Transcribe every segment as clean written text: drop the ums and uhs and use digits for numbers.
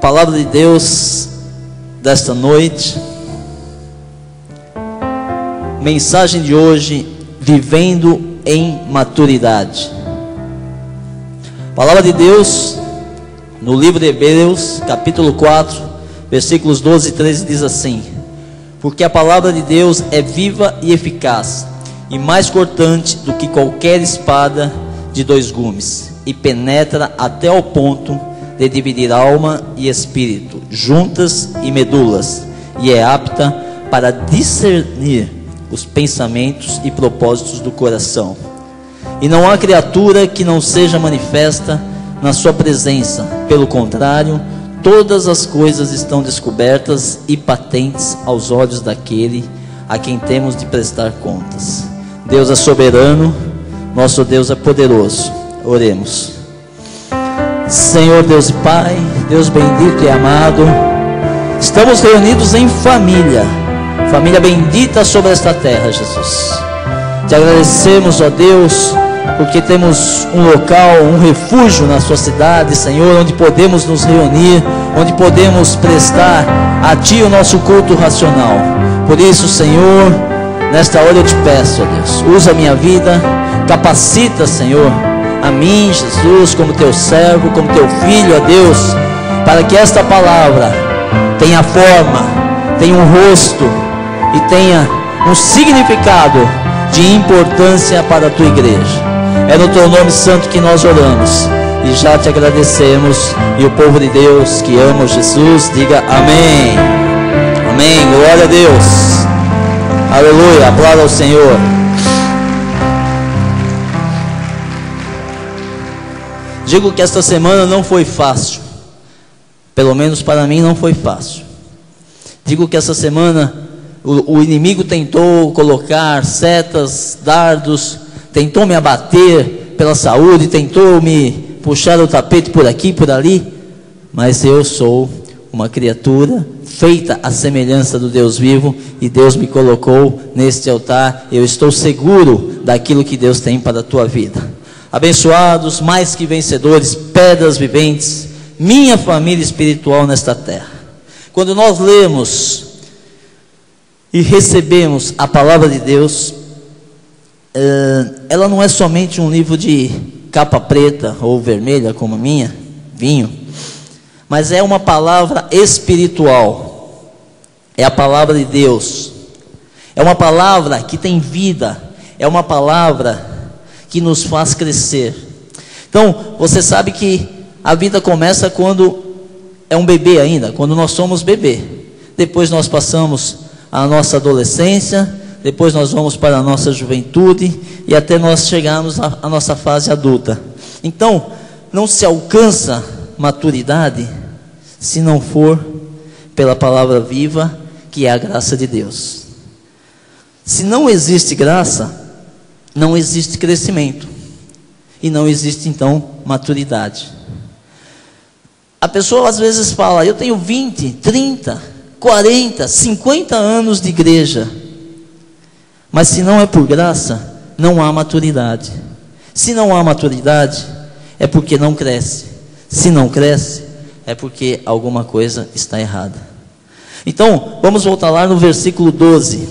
palavra de Deus desta noite, mensagem de hoje: vivendo em maturidade. Palavra de Deus no livro de Hebreus, capítulo 4, versículos 12 e 13, diz assim: porque a palavra de Deus é viva e eficaz, e mais cortante do que qualquer espada de dois gumes, e penetra até ao ponto de dividir alma e espírito, juntas e medulas, e é apta para discernir os pensamentos e propósitos do coração. E não há criatura que não seja manifesta na sua presença. Pelo contrário, todas as coisas estão descobertas e patentes aos olhos daquele a quem temos de prestar contas. Deus é soberano, nosso Deus é poderoso. Oremos. Senhor Deus e Pai, Deus bendito e amado, estamos reunidos em família bendita sobre esta terra, Jesus. Te agradecemos, ó Deus, porque temos um local, um refúgio na sua cidade, Senhor, onde podemos nos reunir, onde podemos prestar a Ti o nosso culto racional. Por isso, Senhor, nesta hora eu te peço, ó Deus, usa a minha vida, capacita, Senhor, a mim, Jesus, como Teu servo, como Teu filho, ó Deus, para que esta palavra tenha forma, tenha um rosto e tenha um significado de importância para a Tua igreja. É no Teu nome santo que nós oramos e já te agradecemos. E o povo de Deus que ama Jesus, diga amém. Amém, glória a Deus, aleluia, aplauda ao Senhor. Digo que esta semana não foi fácil, pelo menos para mim não foi fácil. Digo que essa semana o inimigo tentou colocar setas, dardos, tentou me abater pela saúde, tentou me puxar o tapete por aqui, por ali, mas eu sou uma criatura feita à semelhança do Deus vivo, e Deus me colocou neste altar. Eu estou seguro daquilo que Deus tem para a tua vida. Abençoados, mais que vencedores, pedras viventes, minha família espiritual nesta terra. Quando nós lemos e recebemos a palavra de Deus, ela não é somente um livro de capa preta ou vermelha como a minha, vinho, mas é uma palavra espiritual. É a palavra de Deus, é uma palavra que tem vida, é uma palavra que nos faz crescer. Então, você sabe que a vida começa quando é um bebê ainda, quando nós somos bebê. Depois nós passamos a nossa adolescência, depois nós vamos para a nossa juventude e até nós chegarmos à nossa fase adulta. Então, não se alcança maturidade se não for pela palavra viva, que é a graça de Deus. Se não existe graça, não existe crescimento, e não existe então maturidade. A pessoa às vezes fala: eu tenho 20, 30, 40, 50 anos de igreja, mas se não é por graça, não há maturidade. Se não há maturidade, é porque não cresce. Se não cresce, é porque alguma coisa está errada. Então, vamos voltar lá no versículo 12.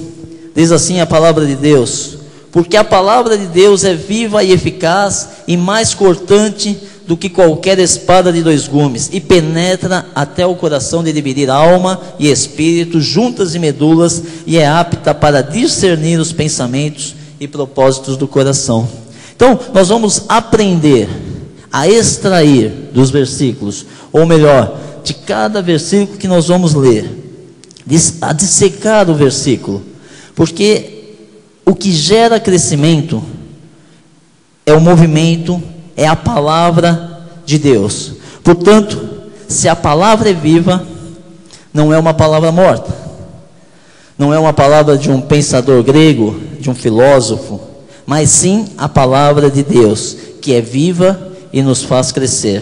Diz assim a palavra de Deus: porque a palavra de Deus é viva e eficaz, e mais cortante do que qualquer espada de dois gumes, e penetra até o coração, de dividir alma e espírito, juntas e medulas, e é apta para discernir os pensamentos e propósitos do coração. Então, nós vamos aprender a extrair dos versículos, ou melhor, de cada versículo que nós vamos ler, a dissecar o versículo, porque o que gera crescimento é o movimento, é a palavra de Deus. Portanto, se a palavra é viva, não é uma palavra morta, não é uma palavra de um pensador grego, de um filósofo, mas sim a palavra de Deus, que é viva e nos faz crescer.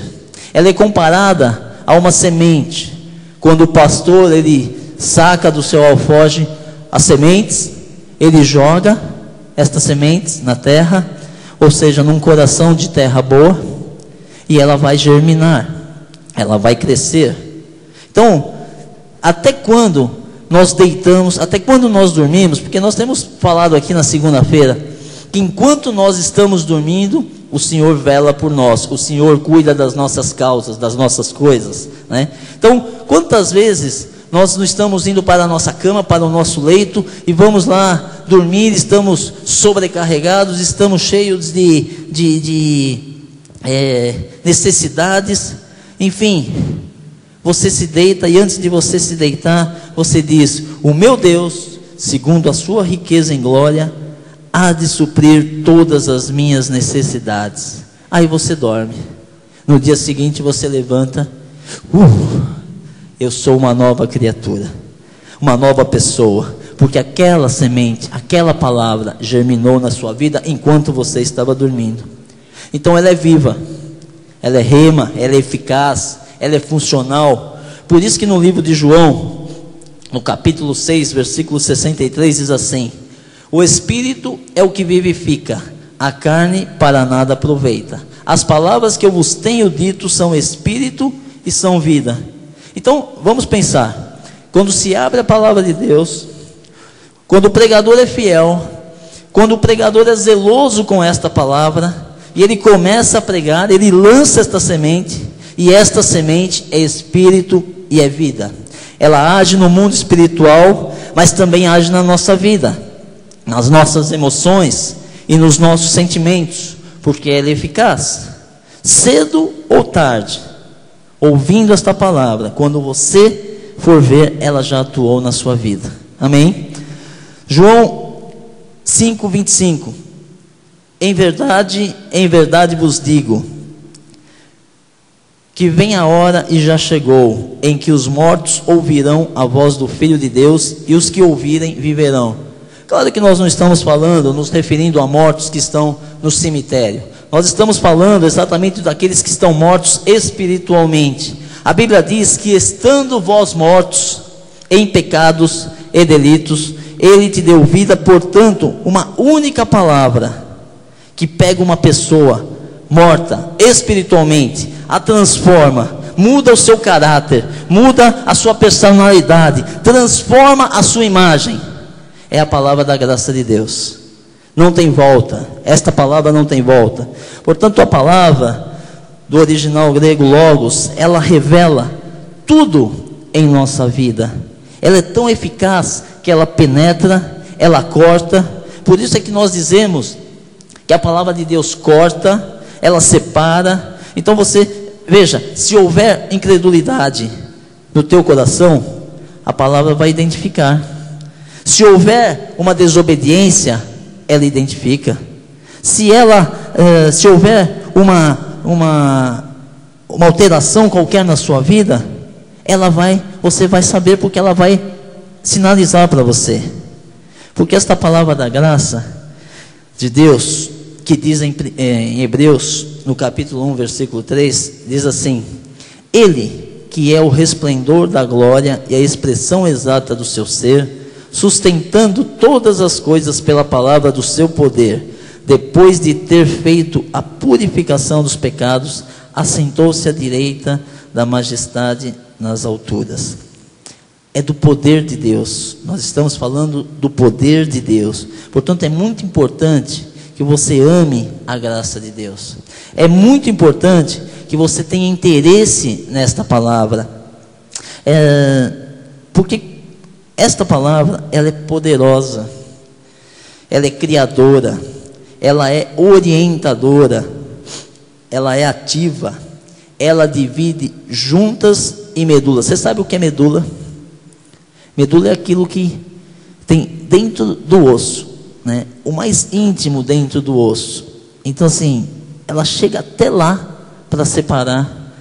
Ela é comparada a uma semente. Quando o pastor ele saca do seu alforje as sementes, ele joga estas sementes na terra, ou seja, num coração de terra boa, e ela vai germinar, ela vai crescer. Então, até quando nós deitamos, até quando nós dormimos? Porque nós temos falado aqui na segunda-feira que enquanto nós estamos dormindo, o Senhor vela por nós, o Senhor cuida das nossas causas, das nossas coisas, né? Então, quantas vezes nós não estamos indo para a nossa cama, para o nosso leito, e vamos lá dormir, estamos sobrecarregados, estamos cheios de necessidades, enfim, você se deita, e antes de você se deitar, você diz: o meu Deus, segundo a sua riqueza em glória, há de suprir todas as minhas necessidades. Aí você dorme. No dia seguinte você levanta: eu sou uma nova criatura, uma nova pessoa, porque aquela semente, aquela palavra germinou na sua vida enquanto você estava dormindo. Então ela é viva, ela é rema, ela é eficaz, ela é funcional. Por isso que no livro de João, no capítulo 6, versículo 63, diz assim: o Espírito é o que vivifica, a carne para nada aproveita. As palavras que eu vos tenho dito são Espírito e são vida. Então, vamos pensar, quando se abre a palavra de Deus, quando o pregador é fiel, quando o pregador é zeloso com esta palavra, e ele começa a pregar, ele lança esta semente, e esta semente é Espírito e é vida. Ela age no mundo espiritual, mas também age na nossa vida, nas nossas emoções e nos nossos sentimentos, porque ela é eficaz. Cedo ou tarde, ouvindo esta palavra, quando você for ver, ela já atuou na sua vida. Amém? João 5:25: em verdade vos digo, que vem a hora e já chegou, em que os mortos ouvirão a voz do Filho de Deus, e os que ouvirem viverão. Claro que nós não estamos falando, nos referindo a mortos que estão no cemitério. Nós estamos falando exatamente daqueles que estão mortos espiritualmente. A Bíblia diz que estando vós mortos em pecados e delitos, Ele te deu vida. Portanto, uma única palavra que pega uma pessoa morta espiritualmente, a transforma, muda o seu caráter, muda a sua personalidade, transforma a sua imagem, é a palavra da graça de Deus. Não tem volta, esta palavra não tem volta. Portanto, a palavra do original grego logos, ela revela tudo em nossa vida. Ela é tão eficaz que ela penetra, ela corta. Por isso é que nós dizemos que a palavra de Deus corta, ela separa. Então você, veja, se houver incredulidade no teu coração, a palavra vai identificar. Se houver uma desobediência, ela identifica. Se houver uma alteração qualquer na sua vida, você vai saber, porque ela vai sinalizar para você. Porque esta palavra da graça de Deus, que diz em Hebreus, no capítulo 1, versículo 3, diz assim: Ele, que é o resplendor da glória e a expressão exata do seu ser, sustentando todas as coisas pela palavra do seu poder, depois de ter feito a purificação dos pecados, assentou-se à direita da majestade nas alturas. É do poder de Deus. Nós estamos falando do poder de Deus. Portanto, é muito importante que você ame a graça de Deus. É muito importante que você tenha interesse nesta palavra. Porque esta palavra, ela é poderosa, ela é criadora, ela é orientadora, ela é ativa, ela divide juntas e medula. Você sabe o que é medula? Medula é aquilo que tem dentro do osso, né? O mais íntimo dentro do osso. Então assim, ela chega até lá para separar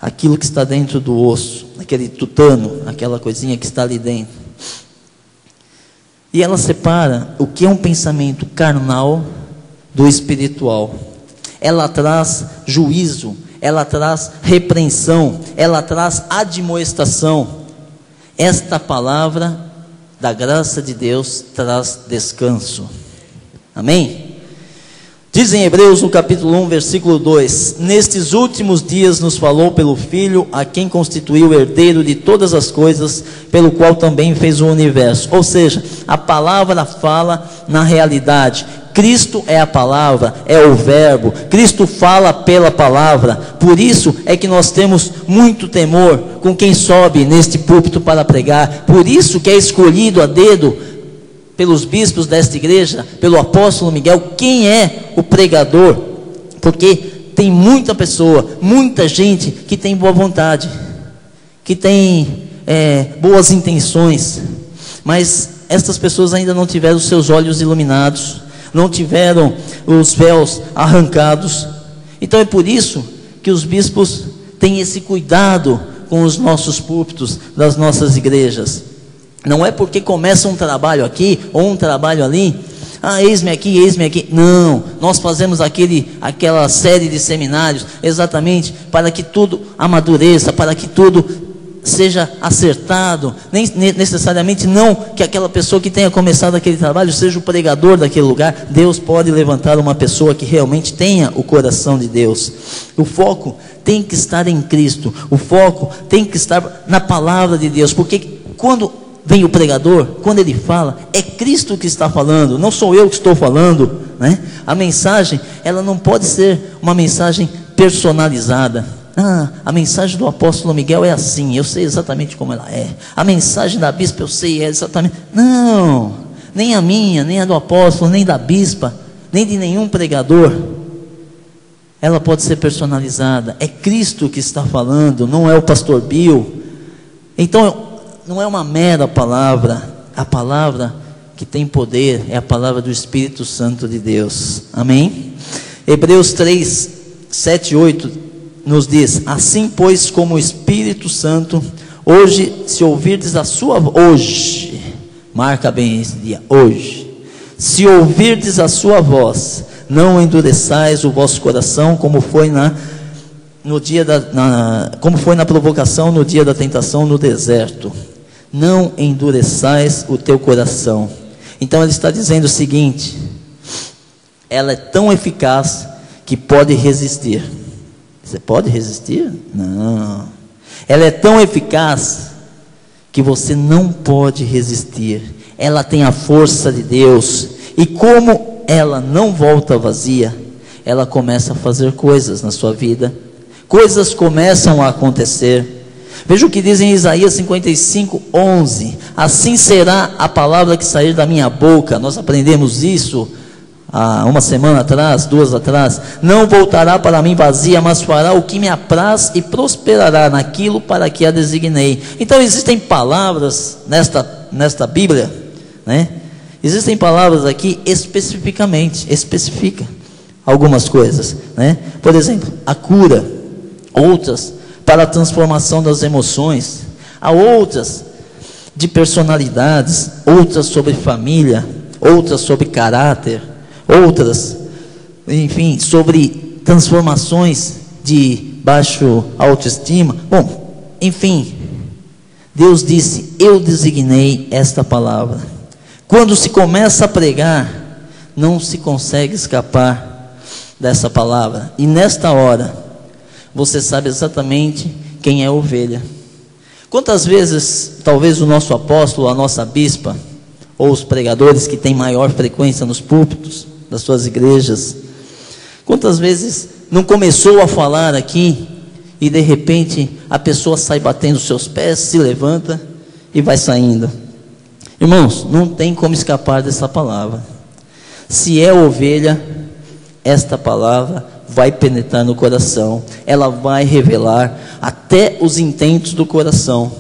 aquilo que está dentro do osso, aquele tutano, aquela coisinha que está ali dentro. E ela separa o que é um pensamento carnal do espiritual. Ela traz juízo, ela traz repreensão, ela traz admoestação. Esta palavra da graça de Deus traz descanso. Amém? Diz em Hebreus, no capítulo 1, versículo 2: nestes últimos dias nos falou pelo Filho, a quem constituiu o herdeiro de todas as coisas, pelo qual também fez o universo. Ou seja, a palavra fala na realidade. Cristo é a palavra, é o verbo. Cristo fala pela palavra. Por isso é que nós temos muito temor com quem sobe neste púlpito para pregar. Por isso que é escolhido a dedo pelos bispos desta igreja, pelo apóstolo Miguel, quem é o pregador, porque tem muita pessoa, muita gente que tem boa vontade, que tem boas intenções, mas estas pessoas ainda não tiveram os seus olhos iluminados, não tiveram os véus arrancados. Então é por isso que os bispos têm esse cuidado com os nossos púlpitos das nossas igrejas. Não é porque começa um trabalho aqui ou um trabalho ali, eis-me aqui, eis-me aqui. Não, nós fazemos aquela série de seminários exatamente para que tudo amadureça, para que tudo seja acertado. Nem necessariamente não que aquela pessoa que tenha começado aquele trabalho seja o pregador daquele lugar. Deus pode levantar uma pessoa que realmente tenha o coração de Deus. O foco tem que estar em Cristo, o foco tem que estar na palavra de Deus, porque quando vem o pregador, quando ele fala, é Cristo que está falando, não sou eu que estou falando, né? A mensagem, ela não pode ser uma mensagem personalizada. A mensagem do apóstolo Miguel é assim, eu sei exatamente como ela é. A mensagem da bispa eu sei exatamente. Não, nem a minha, nem a do apóstolo, nem da bispa, nem de nenhum pregador. Ela pode ser personalizada. É Cristo que está falando, não é o pastor Bill. Então, não é uma mera palavra, a palavra que tem poder é a palavra do Espírito Santo de Deus. Amém? Hebreus 3, 7 e 8 nos diz: assim pois como o Espírito Santo, hoje se ouvirdes a sua voz, hoje, marca bem esse dia, hoje, se ouvirdes a sua voz, não endureçais o vosso coração, como foi na provocação no dia da tentação no deserto. Não endureçais o teu coração. Então ele está dizendo o seguinte: ela é tão eficaz que pode resistir. Você pode resistir? Não. Ela é tão eficaz que você não pode resistir. Ela tem a força de Deus. E como ela não volta vazia, ela começa a fazer coisas na sua vida. Coisas começam a acontecer. Veja o que diz em Isaías 55, 11: assim será a palavra que sair da minha boca. Nós aprendemos isso há uma semana atrás, 2 atrás. Não voltará para mim vazia, mas fará o que me apraz e prosperará naquilo para que a designei. Então existem palavras nesta Bíblia, né? Existem palavras aqui especifica algumas coisas, né? Por exemplo, a cura, outras para a transformação das emoções, há outras de personalidades, outras sobre família, outras sobre caráter, outras, enfim, sobre transformações de baixo autoestima. Bom, enfim, Deus disse: eu designei esta palavra. Quando se começa a pregar, não se consegue escapar dessa palavra. E nesta hora, você sabe exatamente quem é a ovelha. Quantas vezes, talvez o nosso apóstolo, a nossa bispa, ou os pregadores que têm maior frequência nos púlpitos das suas igrejas, quantas vezes não começou a falar aqui, e de repente a pessoa sai batendo os seus pés, se levanta e vai saindo. Irmãos, não tem como escapar dessa palavra. Se é ovelha, esta palavra vai penetrar no coração, ela vai revelar até os intentos do coração,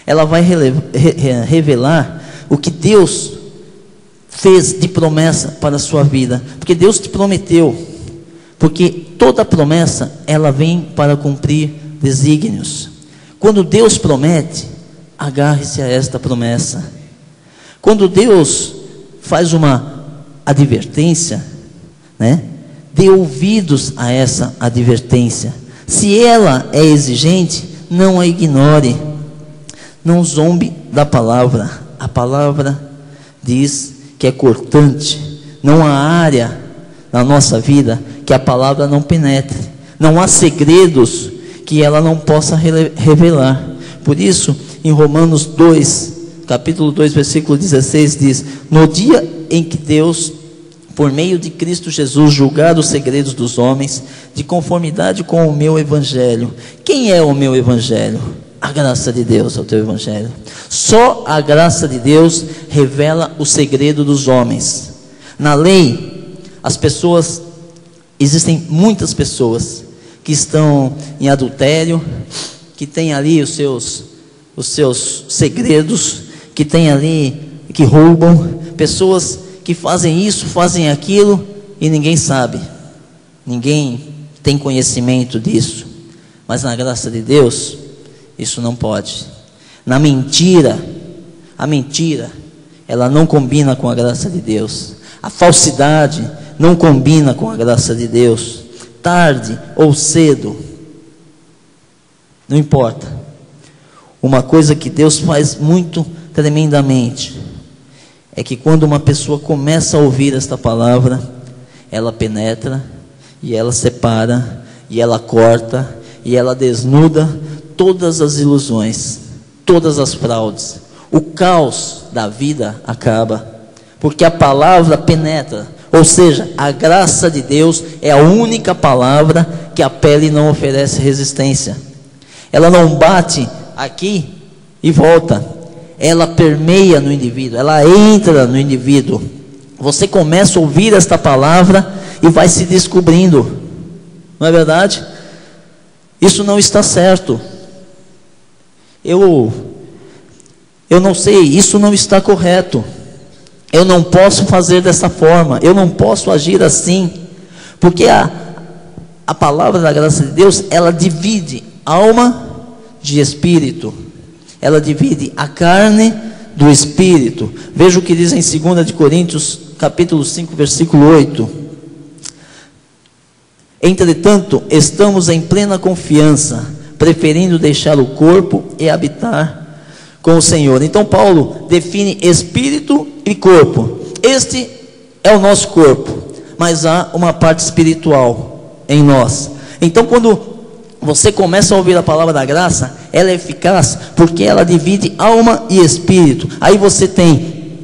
ela vai revelar o que Deus fez de promessa para a sua vida, porque Deus te prometeu, porque toda promessa, ela vem para cumprir desígnios. Quando Deus promete, agarre-se a esta promessa. Quando Deus faz uma advertência, né? Dê ouvidos a essa advertência. Se ela é exigente, não a ignore. Não zombe da palavra. A palavra diz que é cortante. Não há área na nossa vida que a palavra não penetre. Não há segredos que ela não possa revelar. Por isso, em Romanos 2, capítulo 2, versículo 16, diz: no dia em que Deus, por meio de Cristo Jesus, julgar os segredos dos homens, de conformidade com o meu evangelho. Quem é o meu evangelho? A graça de Deus é o teu evangelho. Só a graça de Deus revela o segredo dos homens. Na lei, as pessoas, existem muitas pessoas que estão em adultério, que têm ali os seus segredos, que têm ali, que roubam, pessoas que fazem isso, fazem aquilo, e ninguém sabe, ninguém tem conhecimento disso. Mas na graça de Deus, isso não pode. Na mentira, a mentira, ela não combina com a graça de Deus. A falsidade não combina com a graça de Deus. Tarde ou cedo, não importa. Uma coisa que Deus faz muito tremendamente é que quando uma pessoa começa a ouvir esta palavra, ela penetra, e ela separa, e ela corta, e ela desnuda todas as ilusões, todas as fraudes. O caos da vida acaba, porque a palavra penetra. Ou seja, a graça de Deus é a única palavra que a pele não oferece resistência. Ela não bate aqui e volta. Ela permeia no indivíduo, ela entra no indivíduo. Você começa a ouvir esta palavra e vai se descobrindo. Não é verdade? Isso não está certo. Eu não sei, isso não está correto. Eu não posso fazer dessa forma, eu não posso agir assim, porque a palavra da graça de Deus, ela divide alma de espírito, ela divide a carne do espírito. Veja o que diz em 2 de Coríntios, capítulo 5, versículo 8. Entretanto, estamos em plena confiança, preferindo deixar o corpo e habitar com o Senhor. Então Paulo define espírito e corpo. Este é o nosso corpo, mas há uma parte espiritual em nós. Então quando você começa a ouvir a palavra da graça, ela é eficaz porque ela divide alma e espírito. Aí você tem,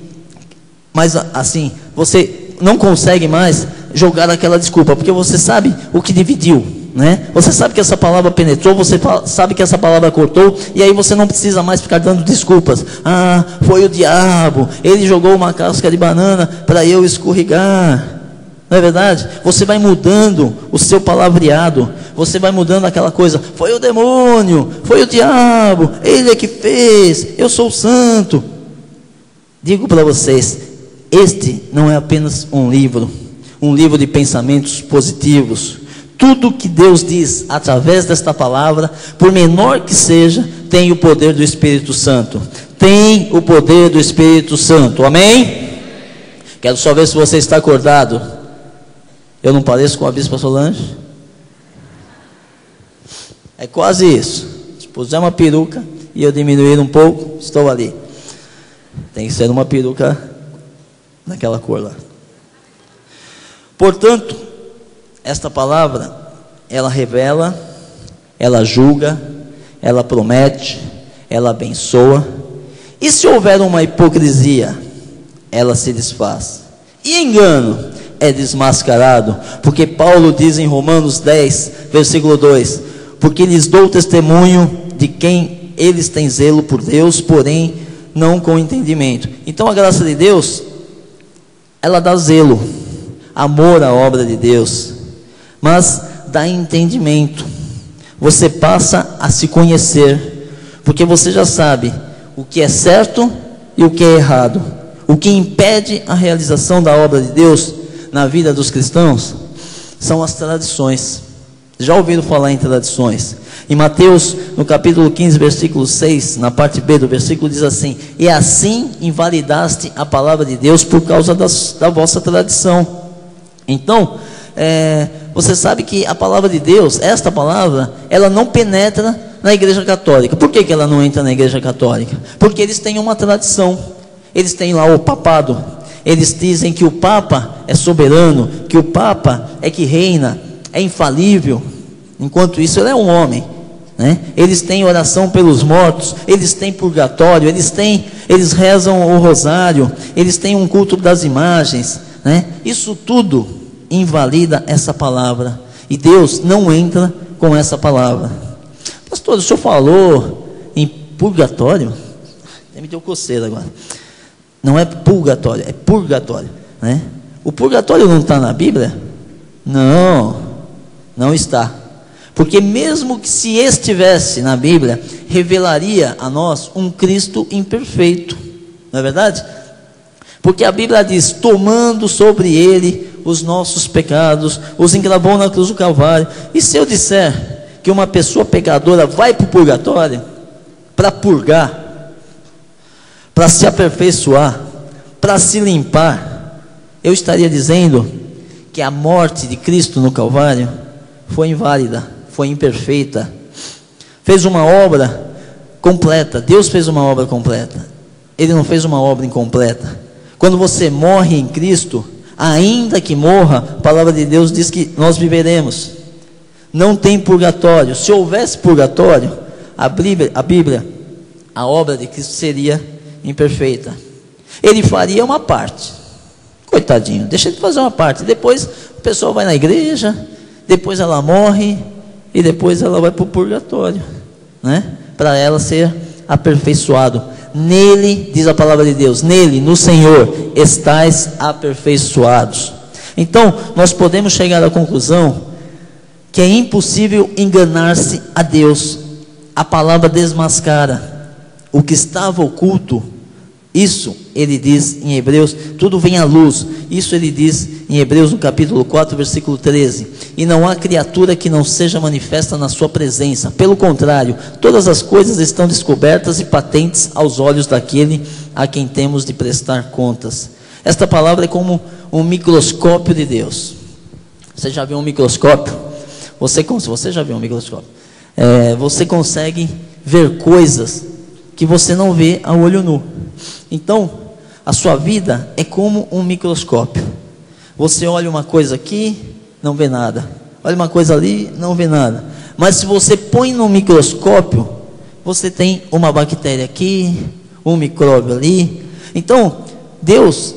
mas assim, você não consegue mais jogar aquela desculpa, porque você sabe o que dividiu, né? Você sabe que essa palavra penetrou, você sabe que essa palavra cortou, e aí você não precisa mais ficar dando desculpas. Ah, foi o diabo, ele jogou uma casca de banana para eu escorregar. Não é verdade? Você vai mudando o seu palavreado, você vai mudando aquela coisa. Foi o demônio, foi o diabo, ele é que fez, eu sou santo. Digo para vocês, este não é apenas um livro de pensamentos positivos. Tudo que Deus diz através desta palavra, por menor que seja, tem o poder do Espírito Santo. Tem o poder do Espírito Santo. Amém? Quero só ver se você está acordado. Eu não pareço com a Bispa Solange? É quase isso. Se puser uma peruca e eu diminuir um pouco, estou ali. Tem que ser uma peruca daquela cor lá. Portanto, esta palavra, ela revela, ela julga, ela promete, ela abençoa. E se houver uma hipocrisia, ela se desfaz. E engano é desmascarado, porque Paulo diz em Romanos 10, versículo 2: porque lhes dou testemunho de quem eles têm zelo por Deus, porém não com entendimento. Então a graça de Deus, ela dá zelo, amor à obra de Deus, mas dá entendimento. Você passa a se conhecer, porque você já sabe o que é certo e o que é errado. O que impede a realização da obra de Deus na vida dos cristãos são as tradições. Já ouviram falar em tradições? Em Mateus, no capítulo 15, versículo 6, na parte B do versículo, diz assim: e assim invalidaste a palavra de Deus por causa da vossa tradição. Então, você sabe que a palavra de Deus, esta palavra, ela não penetra na igreja católica. Por que ela não entra na igreja católica? Porque eles têm uma tradição. Eles têm lá o papado, Eles dizem que o Papa é soberano, que o Papa é que reina, é infalível. Enquanto isso, ele é um homem, né? Eles têm oração pelos mortos, eles têm purgatório, eles rezam o rosário, eles têm um culto das imagens, né? Isso tudo invalida essa palavra, e Deus não entra com essa palavra. Pastor, o senhor falou em purgatório? Me deu coceira agora. Não é purgatório, é purgatório, né? O purgatório não está na Bíblia? Não está. Porque mesmo que se estivesse na Bíblia, revelaria a nós um Cristo imperfeito, não é verdade? Porque a Bíblia diz, tomando sobre ele os nossos pecados, os encravou na cruz do Calvário. E se eu disser que uma pessoa pecadora vai para o purgatório, para purgar, para se aperfeiçoar, para se limpar, eu estaria dizendo que a morte de Cristo no Calvário foi inválida, foi imperfeita, fez uma obra completa. Deus fez uma obra completa, Ele não fez uma obra incompleta. Quando você morre em Cristo, ainda que morra, a palavra de Deus diz que nós viveremos. Não tem purgatório. Se houvesse purgatório, a Bíblia, a obra de Cristo seria imperfeita. Ele faria uma parte, coitadinho, deixa ele fazer uma parte. Depois o pessoal vai na igreja, depois ela morre e depois ela vai para o purgatório, né? Para ela ser aperfeiçoado. Nele, diz a palavra de Deus, nele, no Senhor, estais aperfeiçoados. Então, nós podemos chegar à conclusão que é impossível enganar-se a Deus. A palavra desmascara o que estava oculto. Isso ele diz em Hebreus, tudo vem à luz. Isso ele diz em Hebreus no capítulo 4, versículo 13. E não há criatura que não seja manifesta na sua presença. Pelo contrário, todas as coisas estão descobertas e patentes aos olhos daquele a quem temos de prestar contas. Esta palavra é como um microscópio de Deus. Você já viu um microscópio? Você já viu um microscópio? Você consegue ver coisas que você não vê a olho nu. Então, a sua vida é como um microscópio. Você olha uma coisa aqui, não vê nada. Olha uma coisa ali, não vê nada. Mas se você põe no microscópio, você tem uma bactéria aqui, um micróbio ali. Então, Deus,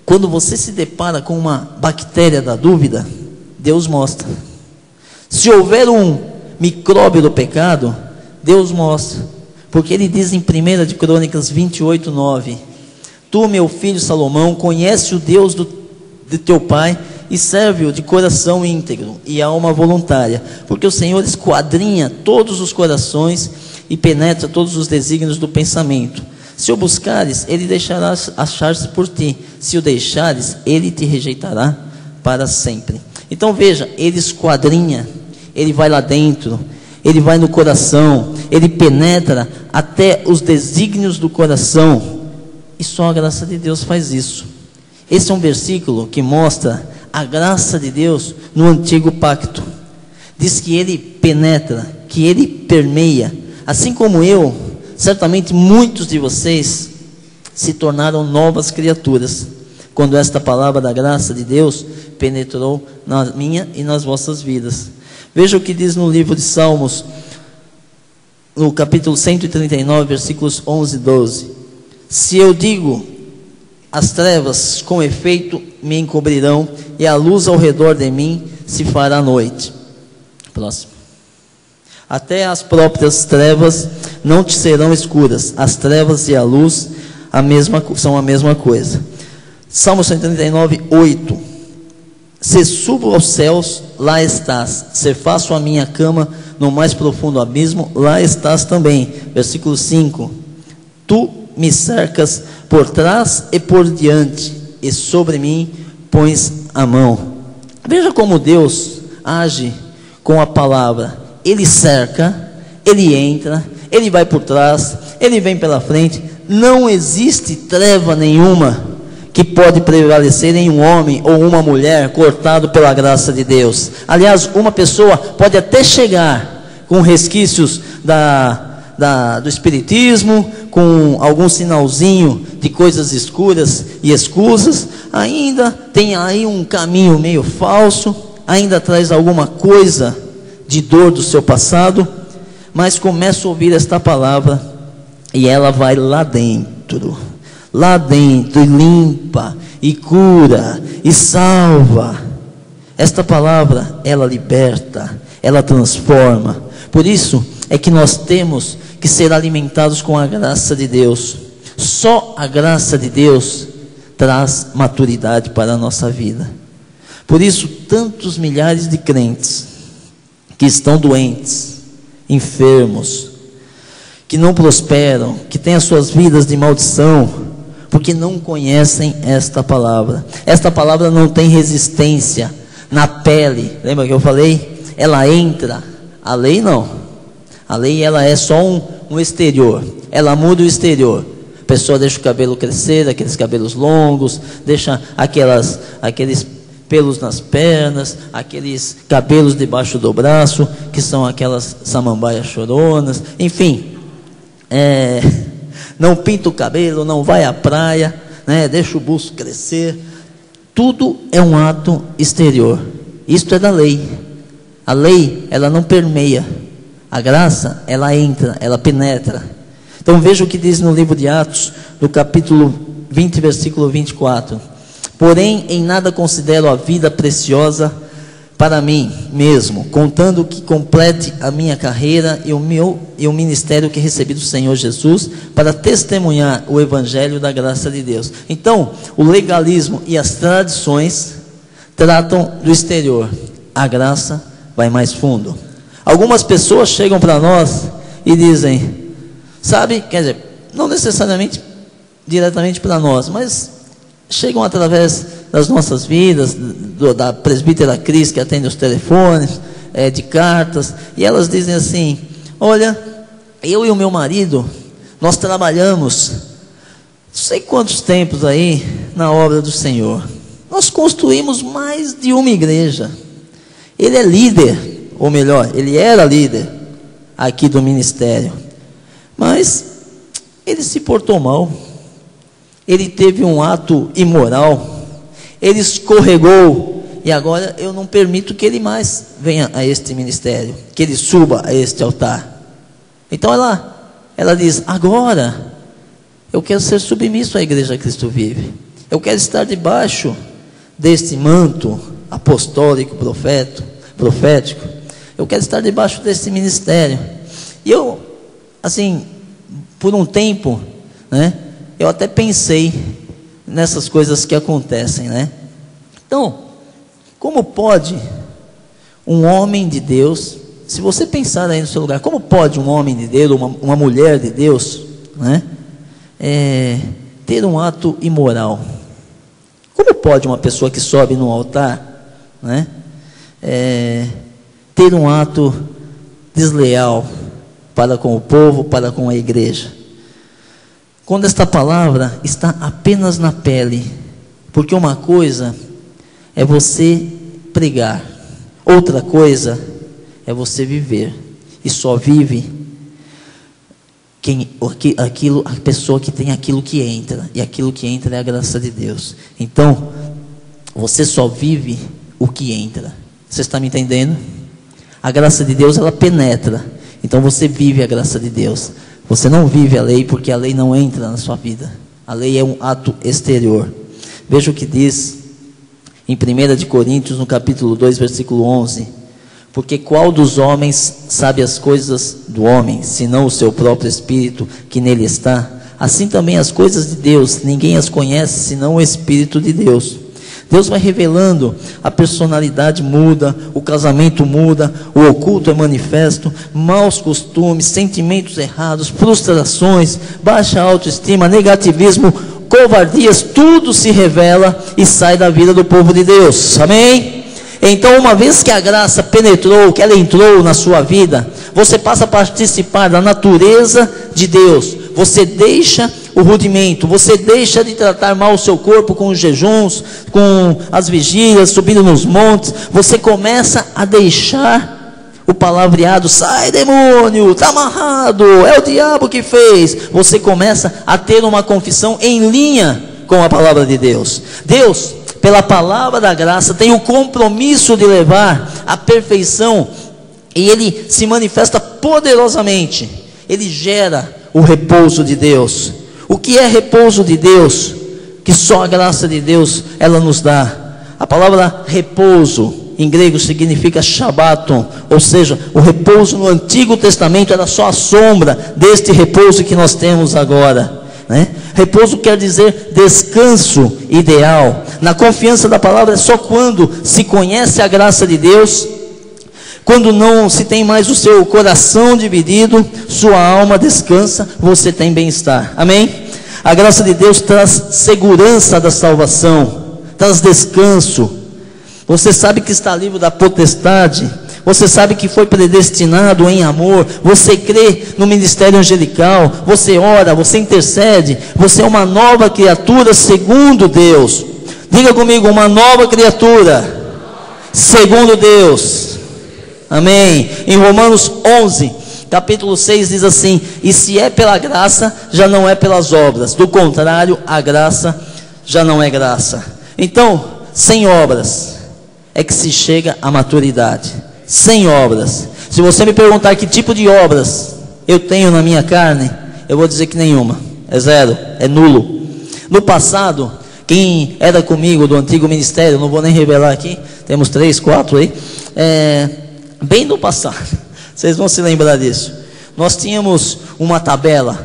quando você se depara com uma bactéria da dúvida, Deus mostra. Se houver um micróbio do pecado, Deus mostra. Porque ele diz em 1 de Crônicas 28, 9: Tu, meu filho Salomão, conhece o Deus de teu pai e serve-o de coração íntegro e alma voluntária, porque o Senhor esquadrinha todos os corações e penetra todos os desígnios do pensamento. Se o buscares, ele deixará achar-se por ti. Se o deixares, ele te rejeitará para sempre. Então veja, ele esquadrinha, ele vai lá dentro, ele vai no coração, ele penetra até os desígnios do coração, e só a graça de Deus faz isso. Esse é um versículo que mostra a graça de Deus no antigo pacto. Diz que ele penetra, que ele permeia, assim como eu, certamente muitos de vocês se tornaram novas criaturas, quando esta palavra da graça de Deus penetrou na minha e nas vossas vidas. Veja o que diz no livro de Salmos, no capítulo 139, versículos 11 e 12. Se eu digo, as trevas com efeito me encobrirão, e a luz ao redor de mim se fará noite. Próximo. Até as próprias trevas não te serão escuras. As trevas e a luz são a mesma coisa. Salmo 139, 8. Se subo aos céus, lá estás. Se faço a minha cama no mais profundo abismo, lá estás também. Versículo 5. Tu me cercas por trás e por diante, e sobre mim pões a mão. Veja como Deus age com a palavra. Ele cerca, ele entra, ele vai por trás, ele vem pela frente. Não existe treva nenhuma que pode prevalecer em um homem ou uma mulher cortado pela graça de Deus. Aliás, uma pessoa pode até chegar com resquícios do espiritismo, com algum sinalzinho de coisas escuras e escusas, ainda tem aí um caminho meio falso, ainda traz alguma coisa de dor do seu passado, mas começa a ouvir esta palavra e ela vai lá dentro e limpa, e cura, e salva. Esta palavra, ela liberta, ela transforma. Por isso é que nós temos que ser alimentados com a graça de Deus. Só a graça de Deus traz maturidade para a nossa vida. Por isso, tantos milhares de crentes que estão doentes, enfermos, que não prosperam, que têm as suas vidas de maldição, porque não conhecem esta palavra. Esta palavra não tem resistência na pele. Lembra que eu falei? Ela entra. A lei não. A lei, ela é só um exterior. Ela muda o exterior. A pessoa deixa o cabelo crescer, aqueles cabelos longos, deixa aqueles pelos nas pernas, aqueles cabelos debaixo do braço, que são aquelas samambaias choronas, enfim, não pinta o cabelo, não vai à praia, né, deixa o busto crescer. Tudo é um ato exterior. Isto é da lei. A lei, ela não permeia. A graça, ela entra, ela penetra. Então veja o que diz no livro de Atos, no capítulo 20, versículo 24. Porém, em nada considero a vida preciosa para mim mesmo, contando que complete a minha carreira e o ministério que recebi do Senhor Jesus, para testemunhar o evangelho da graça de Deus. Então, o legalismo e as tradições tratam do exterior. A graça vai mais fundo. Algumas pessoas chegam para nós e dizem, sabe, quer dizer, não necessariamente diretamente para nós, mas chegam através das nossas vidas, da presbítera Cris, que atende os telefones, de cartas, e elas dizem assim, olha, eu e o meu marido, nós trabalhamos, não sei quantos tempos aí, na obra do Senhor, nós construímos mais de uma igreja, ele é líder, ou melhor, ele era líder, aqui do ministério, mas ele se portou mal, ele teve um ato imoral, ele escorregou, e agora eu não permito que ele mais venha a este ministério, que ele suba a este altar. Então ela diz, agora eu quero ser submisso à igreja Cristo Vive, eu quero estar debaixo deste manto apostólico, profético, eu quero estar debaixo desse ministério. E eu, assim, por um tempo, né, eu até pensei nessas coisas que acontecem, né? Então, como pode um homem de Deus, se você pensar aí no seu lugar, como pode um homem de Deus, uma mulher de Deus, né, ter um ato imoral? Como pode uma pessoa que sobe no altar, né, ter um ato desleal para com o povo, para com a igreja? Quando esta palavra está apenas na pele, porque uma coisa é você pregar, outra coisa é você viver, e só vive a pessoa que tem aquilo que entra, e aquilo que entra é a graça de Deus. Então, você só vive o que entra. Você está me entendendo? A graça de Deus, ela penetra, então você vive a graça de Deus. Você não vive a lei, porque a lei não entra na sua vida. A lei é um ato exterior. Veja o que diz em 1 Coríntios, no capítulo 2, versículo 11. Porque qual dos homens sabe as coisas do homem, senão o seu próprio espírito que nele está? Assim também as coisas de Deus, ninguém as conhece, senão o Espírito de Deus. Deus vai revelando, a personalidade muda, o casamento muda, o oculto é manifesto, maus costumes, sentimentos errados, frustrações, baixa autoestima, negativismo, covardias, tudo se revela e sai da vida do povo de Deus. Amém? Então, uma vez que a graça penetrou, que ela entrou na sua vida, você passa a participar da natureza de Deus. Você deixa o rudimento, você deixa de tratar mal o seu corpo com os jejuns, com as vigílias, subindo nos montes. Você começa a deixar o palavreado, sai demônio, está amarrado, é o diabo que fez. Você começa a ter uma confissão em linha com a palavra de Deus. Deus, pela palavra da graça, tem o compromisso de levar à perfeição, e Ele se manifesta poderosamente. Ele gera o repouso de Deus. O que é repouso de Deus? Que só a graça de Deus ela nos dá. A palavra repouso em grego significa Shabbaton, ou seja, o repouso no Antigo Testamento era só a sombra deste repouso que nós temos agora, né? Repouso quer dizer descanso ideal. Na confiança da palavra é só quando se conhece a graça de Deus, quando não se tem mais o seu coração dividido, sua alma descansa, você tem bem-estar. Amém? A graça de Deus traz segurança da salvação, traz descanso. Você sabe que está livre da potestade, você sabe que foi predestinado em amor, você crê no ministério angelical, você ora, você intercede, você é uma nova criatura segundo Deus. Diga comigo, uma nova criatura segundo Deus. Amém. Em Romanos 11, capítulo 6 diz assim: e se é pela graça, já não é pelas obras, do contrário, a graça já não é graça. Então, sem obras é que se chega à maturidade. Sem obras. Se você me perguntar que tipo de obras eu tenho na minha carne, eu vou dizer que nenhuma, é zero, é nulo. No passado, quem era comigo do antigo ministério, não vou nem revelar aqui, temos 3, 4 aí, bem no passado, vocês vão se lembrar disso, nós tínhamos uma tabela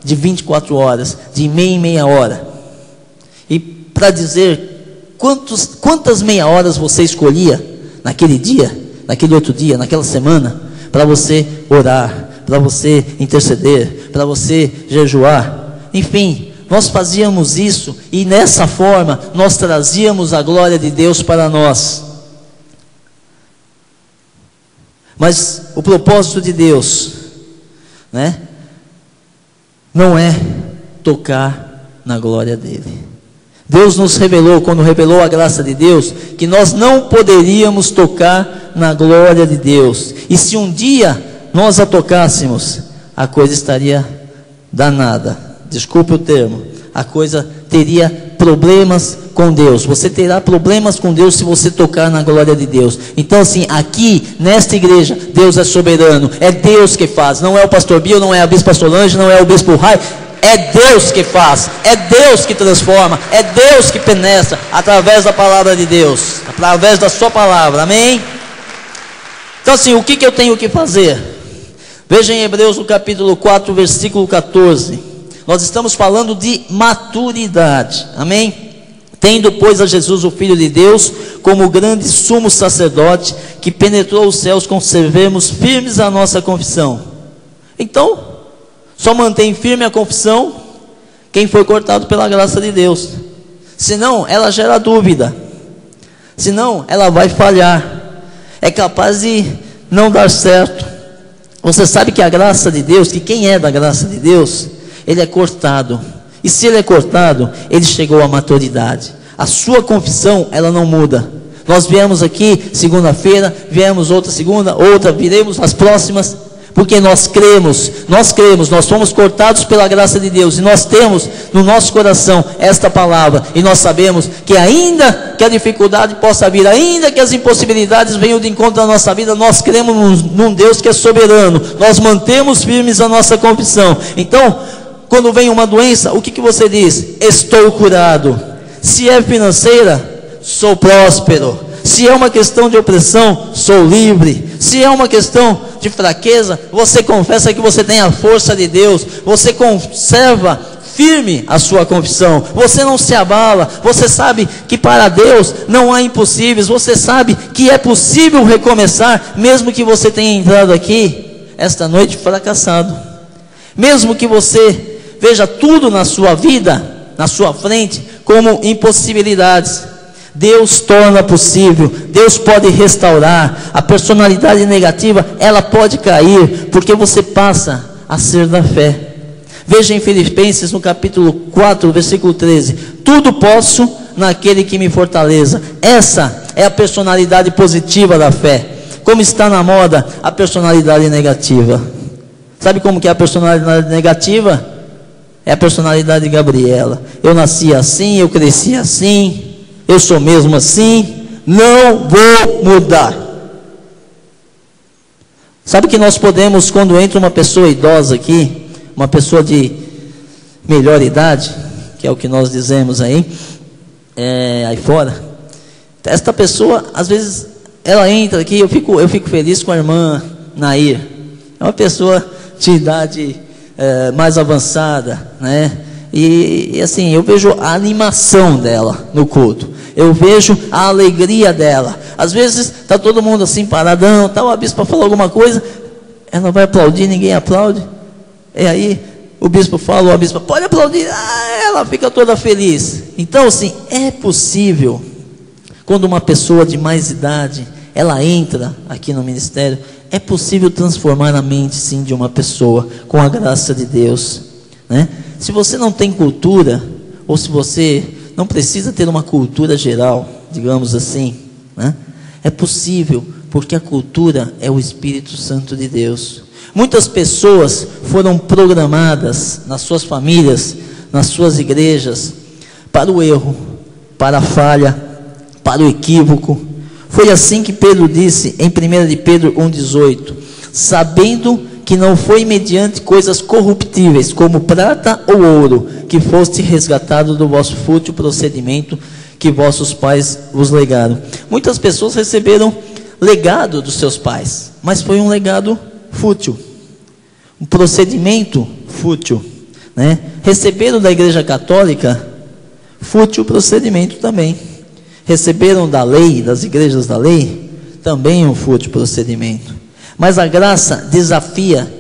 de 24 horas, de meia em meia hora, e para dizer quantas meia horas você escolhia naquele dia, naquele outro dia, naquela semana, para você orar, para você interceder, para você jejuar, enfim, nós fazíamos isso, e nessa forma nós trazíamos a glória de Deus para nós. Mas o propósito de Deus, né, não é tocar na glória dele. Deus nos revelou, quando revelou a graça de Deus, que nós não poderíamos tocar na glória de Deus. E se um dia nós a tocássemos, a coisa estaria danada. Desculpe o termo. A coisa teria problemas com Deus. Você terá problemas com Deus se você tocar na glória de Deus. Então assim, aqui, nesta igreja, Deus é soberano. É Deus que faz. Não é o pastor Bill, não é a bispa Solange, não é o bispo Rai. É Deus que faz, é Deus que transforma, é Deus que penetra através da palavra de Deus, através da sua palavra, amém? Então assim, o que eu tenho que fazer? Veja em Hebreus no capítulo 4, versículo 14, nós estamos falando de maturidade, amém? Tendo, pois, a Jesus, o Filho de Deus, como grande sumo sacerdote, que penetrou os céus, conservemos firmes a nossa confissão. Então, só mantém firme a confissão quem foi cortado pela graça de Deus. Senão ela gera dúvida, senão ela vai falhar, é capaz de não dar certo. Você sabe que a graça de Deus, que quem é da graça de Deus, ele é cortado. E se ele é cortado, ele chegou à maturidade. A sua confissão, ela não muda. Nós viemos aqui segunda-feira, viemos outra segunda, outra, viremos as próximas, porque nós cremos, nós fomos cortados pela graça de Deus, e nós temos no nosso coração esta palavra, e nós sabemos que ainda que a dificuldade possa vir, ainda que as impossibilidades venham de encontro à nossa vida, nós cremos num Deus que é soberano, nós mantemos firmes a nossa confissão. Então, quando vem uma doença, o que você diz? Estou curado. Se é financeira, sou próspero. Se é uma questão de opressão, sou livre. Se é uma questão de fraqueza, você confessa que você tem a força de Deus, você conserva firme a sua confissão, você não se abala, você sabe que para Deus não há impossíveis, você sabe que é possível recomeçar, mesmo que você tenha entrado aqui esta noite fracassado, mesmo que você veja tudo na sua vida, na sua frente, como impossibilidades. Deus torna possível, Deus pode restaurar, a personalidade negativa, ela pode cair, porque você passa a ser da fé. Veja em Filipenses no capítulo 4, versículo 13, tudo posso naquele que me fortaleza. Essa é a personalidade positiva da fé. Como está na moda a personalidade negativa. Sabe como que é a personalidade negativa? É a personalidade de Gabriela. Eu nasci assim, eu cresci assim, eu sou mesmo assim, não vou mudar. Sabe que nós podemos, quando entra uma pessoa idosa aqui, uma pessoa de melhor idade, que é o que nós dizemos aí fora, esta pessoa, às vezes, ela entra aqui, eu fico feliz com a irmã Nair. É uma pessoa de idade mais avançada, né? E assim, eu vejo a animação dela no culto, eu vejo a alegria dela. Às vezes está todo mundo assim paradão, tá, o bispo falou alguma coisa, ela vai aplaudir, ninguém aplaude, e aí o bispo fala, a bispa pode aplaudir, ela fica toda feliz. Então assim, é possível, quando uma pessoa de mais idade, ela entra aqui no ministério, é possível transformar a mente sim de uma pessoa, com a graça de Deus, né? Se você não tem cultura, ou se você não precisa ter uma cultura geral, digamos assim, né? É possível, porque a cultura é o Espírito Santo de Deus. Muitas pessoas foram programadas nas suas famílias, nas suas igrejas, para o erro, para a falha, para o equívoco. Foi assim que Pedro disse em 1 de Pedro 1,18: sabendo que não foi mediante coisas corruptíveis, como prata ou ouro, que foste resgatado do vosso fútil procedimento que vossos pais vos legaram. Muitas pessoas receberam legado dos seus pais, mas foi um legado fútil, um procedimento fútil, né? Receberam da Igreja Católica fútil procedimento também. Receberam da lei, das igrejas da lei, também um fútil procedimento. Mas a graça desafia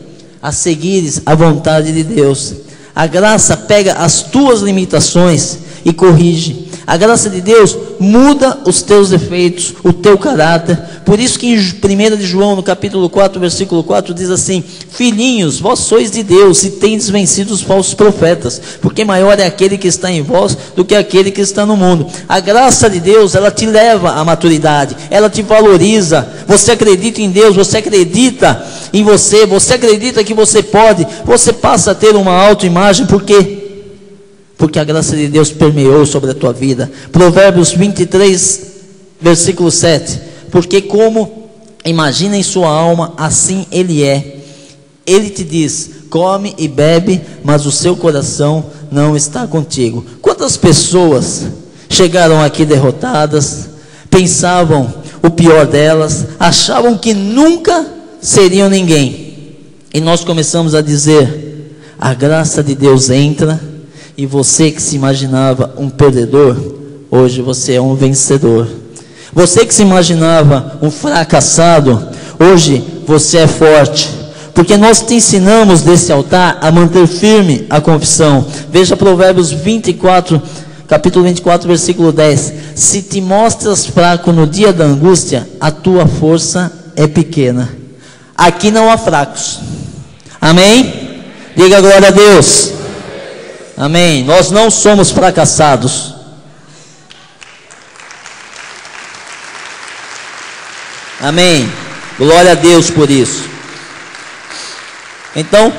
a seguires a vontade de Deus. A graça pega as tuas limitações e corrige. A graça de Deus muda os teus defeitos, o teu caráter. Por isso que em 1 de João, no capítulo 4, versículo 4, diz assim: filhinhos, vós sois de Deus e tendes vencido os falsos profetas, porque maior é aquele que está em vós do que aquele que está no mundo. A graça de Deus, ela te leva à maturidade, ela te valoriza. Você acredita em Deus, você acredita em você, você acredita que você pode, você passa a ter uma autoimagem, porque a graça de Deus permeou sobre a tua vida. Provérbios 23, versículo 7. Porque como imagina em sua alma, assim ele é. Ele te diz: come e bebe, mas o seu coração não está contigo. Quantas pessoas chegaram aqui derrotadas, pensavam o pior delas, achavam que nunca seriam ninguém. E nós começamos a dizer: a graça de Deus entra, e você que se imaginava um perdedor, hoje você é um vencedor. Você que se imaginava um fracassado, hoje você é forte. Porque nós te ensinamos desse altar a manter firme a confissão. Veja Provérbios 24, capítulo 24, versículo 10. Se te mostras fraco no dia da angústia, a tua força é pequena. Aqui não há fracos. Amém? Diga glória a Deus. Amém. Nós não somos fracassados. Amém. Glória a Deus por isso. Então,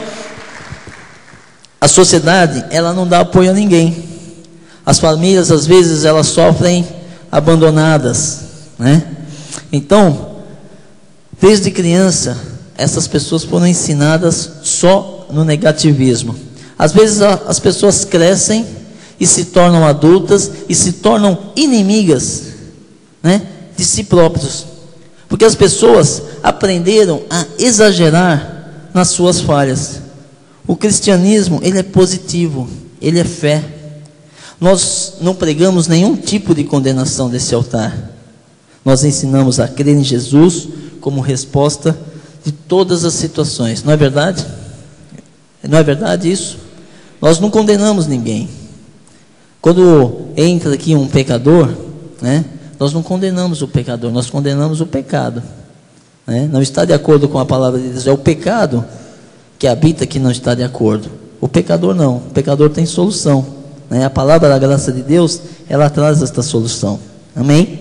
a sociedade, ela não dá apoio a ninguém. As famílias, às vezes, elas sofrem abandonadas, né? Então, desde criança, essas pessoas foram ensinadas só no negativismo. Às vezes as pessoas crescem e se tornam adultas e se tornam inimigas, né, de si próprios. Porque as pessoas aprenderam a exagerar nas suas falhas. O cristianismo, ele é positivo, ele é fé. Nós não pregamos nenhum tipo de condenação desse altar. Nós ensinamos a crer em Jesus como resposta de todas as situações. Não é verdade? Não é verdade isso? Nós não condenamos ninguém. Quando entra aqui um pecador, né, nós não condenamos o pecador, nós condenamos o pecado, né? Não está de acordo com a palavra de Deus. É o pecado que habita que não está de acordo. O pecador não. O pecador tem solução, né? A palavra da graça de Deus, ela traz esta solução. Amém?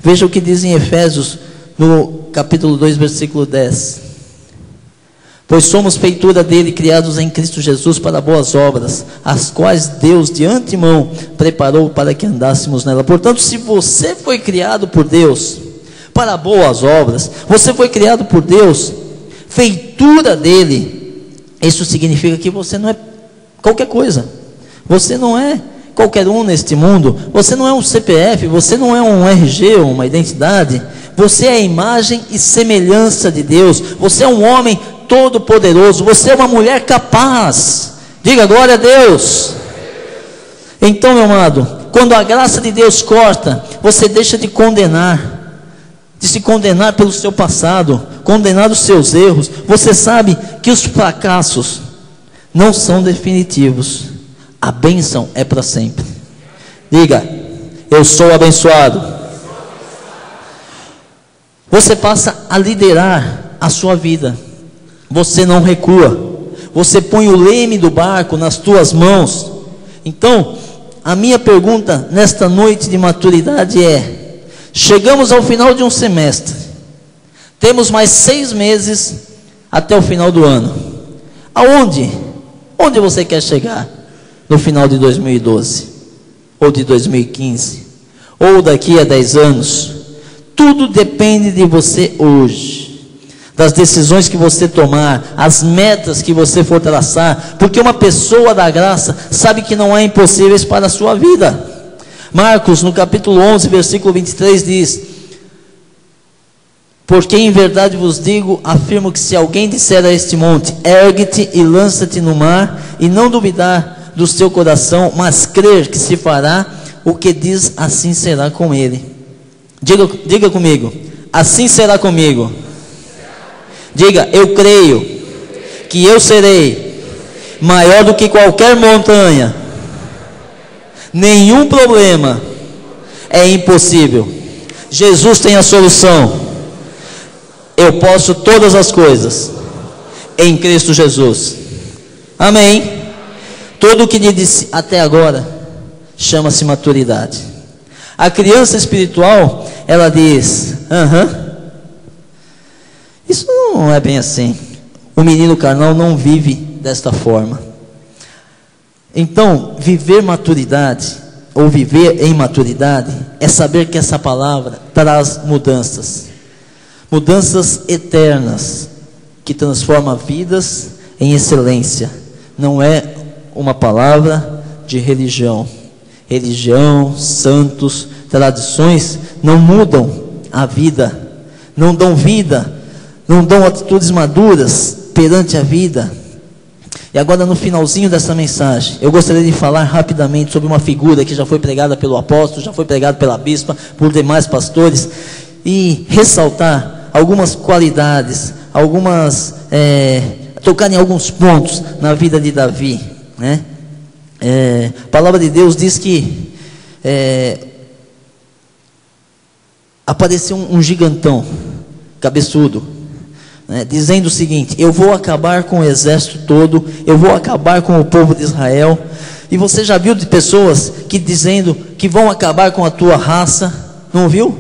Veja o que diz em Efésios, no capítulo 2, versículo 10. Pois somos feitura dele, criados em Cristo Jesus para boas obras, as quais Deus de antemão preparou para que andássemos nela. Portanto, se você foi criado por Deus para boas obras, você foi criado por Deus, feitura dele, isso significa que você não é qualquer coisa, você não é qualquer um neste mundo, você não é um CPF, você não é um RG, uma identidade, você é a imagem e semelhança de Deus, você é um homem todo poderoso, você é uma mulher capaz, diga glória a Deus. Então, meu amado, quando a graça de Deus corta, você deixa de se condenar pelo seu passado, condenar os seus erros, você sabe que os fracassos não são definitivos, a bênção é para sempre. Diga, eu sou abençoado. Você passa a liderar a sua vida, você não recua, você põe o leme do barco nas tuas mãos. Então, a minha pergunta nesta noite de maturidade é: chegamos ao final de um semestre, temos mais 6 meses até o final do ano, onde você quer chegar no final de 2012, ou de 2015, ou daqui a 10 anos? Tudo depende de você hoje, das decisões que você tomar, as metas que você for traçar, porque uma pessoa da graça sabe que não há impossíveis para a sua vida. Marcos, no capítulo 11, versículo 23 diz: porque em verdade vos digo, afirmo que se alguém disser a este monte, ergue-te e lança-te no mar, e não duvidar do seu coração, mas crer que se fará o que diz, assim será com ele. Diga comigo, assim será comigo. Diga, eu creio que eu serei maior do que qualquer montanha. Nenhum problema é impossível. Jesus tem a solução. Eu posso todas as coisas em Cristo Jesus. Amém. Tudo o que lhe disse até agora chama-se maturidade. A criança espiritual, ela diz: isso não é bem assim. O menino carnal não vive desta forma. Então, viver maturidade, ou viver em maturidade, é saber que essa palavra traz mudanças. Mudanças eternas, que transforma vidas em excelência. Não é uma palavra de religião. Religião, santos, tradições não mudam a vida, não dão vida, não dão atitudes maduras perante a vida. E agora, no finalzinho dessa mensagem, eu gostaria de falar rapidamente sobre uma figura que já foi pregada pelo apóstolo, já foi pregada pela bispa, por demais pastores, e ressaltar algumas qualidades, tocar em alguns pontos na vida de Davi, né? A palavra de Deus diz que apareceu um gigantão, cabeçudo, né, dizendo o seguinte: eu vou acabar com o exército todo, eu vou acabar com o povo de Israel. E você já viu de pessoas que dizendo que vão acabar com a tua raça? Não viu?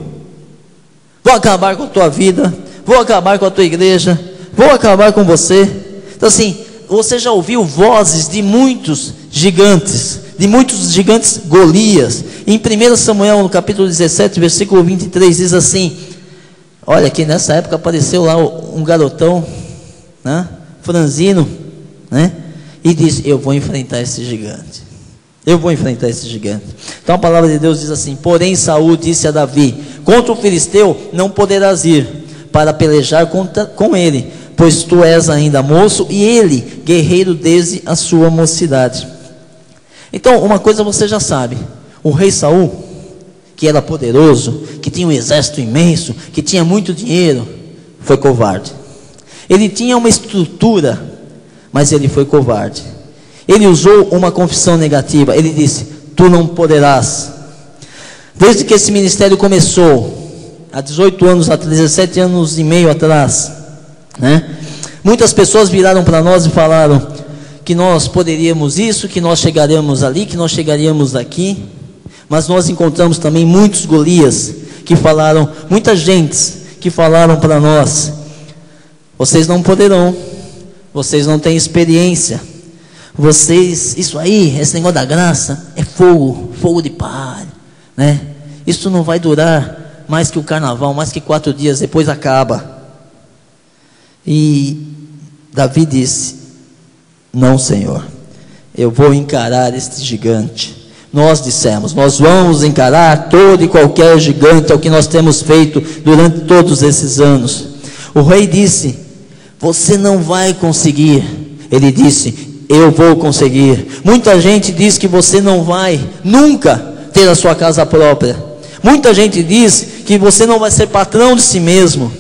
Vou acabar com a tua vida, vou acabar com a tua igreja, vou acabar com você. Então assim, você já ouviu vozes de muitos gigantes, Golias. Em 1 Samuel, no capítulo 17, versículo 23, diz assim: olha, que nessa época apareceu lá um garotão, né, franzino, né, e diz: eu vou enfrentar esse gigante. Eu vou enfrentar esse gigante. Então a palavra de Deus diz assim: porém Saul disse a Davi: contra o filisteu não poderás ir para pelejar com ele, pois tu és ainda moço e ele guerreiro desde a sua mocidade. Então, uma coisa você já sabe: o rei Saul, que era poderoso, que tinha um exército imenso, que tinha muito dinheiro, foi covarde. Ele tinha uma estrutura, mas ele foi covarde. Ele usou uma confissão negativa. Ele disse: tu não poderás. Desde que esse ministério começou, há 18 anos, há 17 anos e meio atrás, né, muitas pessoas viraram para nós e falaram que nós poderíamos isso, que nós chegaríamos ali, que nós chegaríamos aqui. Mas nós encontramos também muitos Golias que falaram, muita gente que falaram para nós: vocês não poderão, vocês não têm experiência, vocês, isso aí, esse negócio da graça, é fogo de palha, né? Isso não vai durar mais que o carnaval, mais que 4 dias, depois acaba. E Davi disse: não, Senhor, eu vou encarar este gigante. Nós dissemos: nós vamos encarar todo e qualquer gigante, é o que nós temos feito durante todos esses anos. O rei disse: você não vai conseguir. Ele disse: eu vou conseguir. Muita gente diz que você não vai nunca ter a sua casa própria. Muita gente diz que você não vai ser patrão de si mesmo.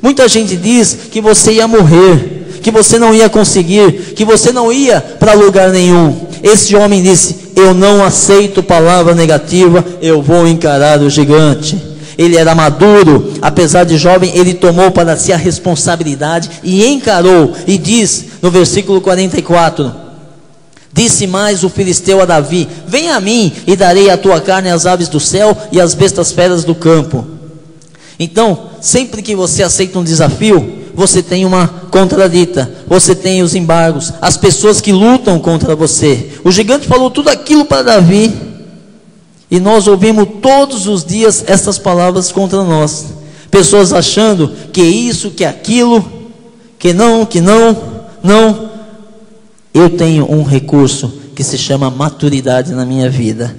Muita gente diz que você ia morrer, que você não ia conseguir, que você não ia para lugar nenhum. Esse homem disse: eu não aceito palavra negativa, eu vou encarar o gigante. Ele era maduro, apesar de jovem, ele tomou para si a responsabilidade e encarou. E diz no versículo 44: disse mais o filisteu a Davi: vem a mim e darei a tua carne às aves do céu e às bestas feras do campo. Então, sempre que você aceita um desafio, você tem uma contradita, você tem os embargos, as pessoas que lutam contra você. O gigante falou tudo aquilo para Davi, e nós ouvimos todos os dias essas palavras contra nós. Pessoas achando que isso, que aquilo, que não. Eu tenho um recurso que se chama maturidade na minha vida.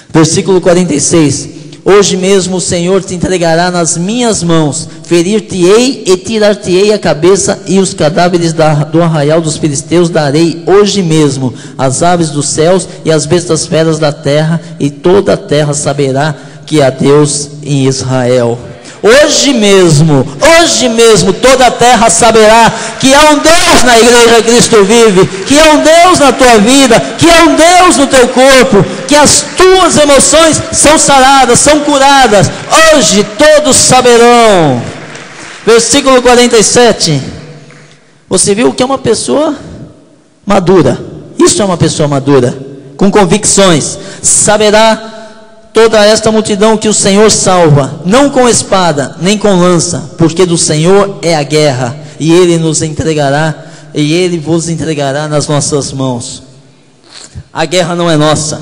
Versículo 46: hoje mesmo o Senhor te entregará nas minhas mãos, ferir-te-ei e tirar-te-ei a cabeça, e os cadáveres do arraial dos filisteus darei hoje mesmo às aves dos céus e às bestas feras da terra, e toda a terra saberá que há Deus em Israel. Hoje mesmo, toda a terra saberá que há um Deus na igreja Cristo Vive, que há um Deus na tua vida, que há um Deus no teu corpo, que as tuas emoções são saradas, são curadas. Hoje todos saberão. Versículo 47. Você viu que é uma pessoa madura. Isso é uma pessoa madura, com convicções. Saberá toda esta multidão que o Senhor salva, não com espada, nem com lança, porque do Senhor é a guerra, e Ele nos entregará, e Ele vos entregará nas nossas mãos. A guerra não é nossa,